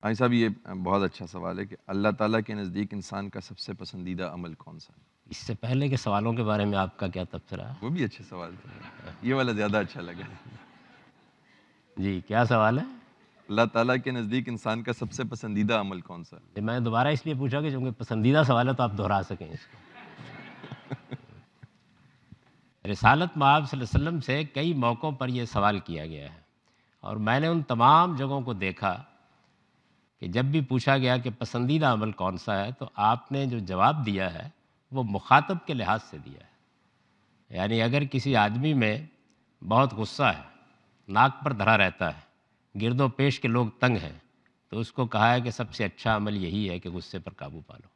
بھائی صاحب یہ بہت اچھا سوال ہے کہ اللہ تعالیٰ کے نزدیک انسان کا سب سے پسندیدہ عمل کون سا ہے؟ اس سے پہلے کے سوالوں کے بارے میں آپ کا کیا تبصرہ ہے؟ وہ بھی اچھے سوال تھے، یہ والا زیادہ اچھا لگا۔ جی کیا سوال ہے؟ اللہ تعالیٰ کے نزدیک انسان کا سب سے پسندیدہ عمل کون سا ہے؟ میں دوبارہ اس لیے پوچھا کہ چونکہ پسندیدہ سوال ہے تو آپ دہرا سکیں اس کو۔ رسالت مآب صلی اللہ علیہ وسلم سے کئی موقعوں پر یہ سوال کیا گیا ہے، اور میں نے ان تمام جگہوں کو دیکھا کہ جب بھی پوچھا گیا کہ پسندیدہ عمل کون سا ہے تو آپ نے جو جواب دیا ہے وہ مخاطب کے لحاظ سے دیا ہے۔ یعنی اگر کسی آدمی میں بہت غصہ ہے، ناک پر دھرا رہتا ہے، گرد و پیش کے لوگ تنگ ہیں، تو اس کو کہا ہے کہ سب سے اچھا عمل یہی ہے کہ غصے پر قابو پا لو۔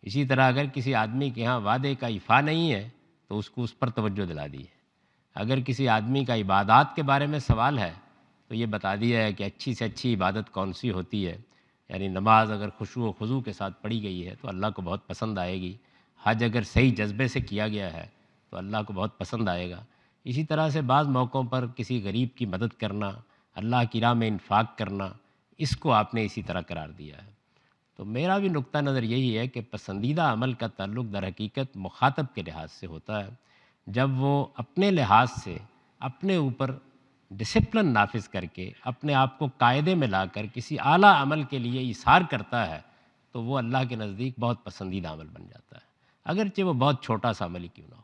اسی طرح اگر کسی آدمی کے ہاں وعدے کا ایفا نہیں ہے تو اس کو اس پر توجہ دلا دی ہے۔ اگر کسی آدمی کا عبادات کے بارے میں سوال ہے تو یہ بتا دیا ہے کہ اچھی سے اچھی عبادت کون سی ہوتی ہے۔ یعنی نماز اگر خشوع و خضوع کے ساتھ پڑھی گئی ہے تو اللہ کو بہت پسند آئے گی، حج اگر صحیح جذبے سے کیا گیا ہے تو اللہ کو بہت پسند آئے گا۔ اسی طرح سے بعض موقعوں پر کسی غریب کی مدد کرنا، اللہ کی راہ میں انفاق کرنا، اس کو آپ نے اسی طرح قرار دیا ہے۔ تو میرا بھی نقطہ نظر یہی ہے کہ پسندیدہ عمل کا تعلق در حقیقت مخاطب کے لحاظ سے ہوتا ہے، جب وہ اپنے لحاظ سے اپنے اوپر ڈسپلن نافذ کر کے اپنے آپ کو قاعدے میں لا کر کسی اعلیٰ عمل کے لیے ایثار کرتا ہے تو وہ اللہ کے نزدیک بہت پسندیدہ عمل بن جاتا ہے، اگرچہ وہ بہت چھوٹا سا عمل ہی کیوں نہ ہو۔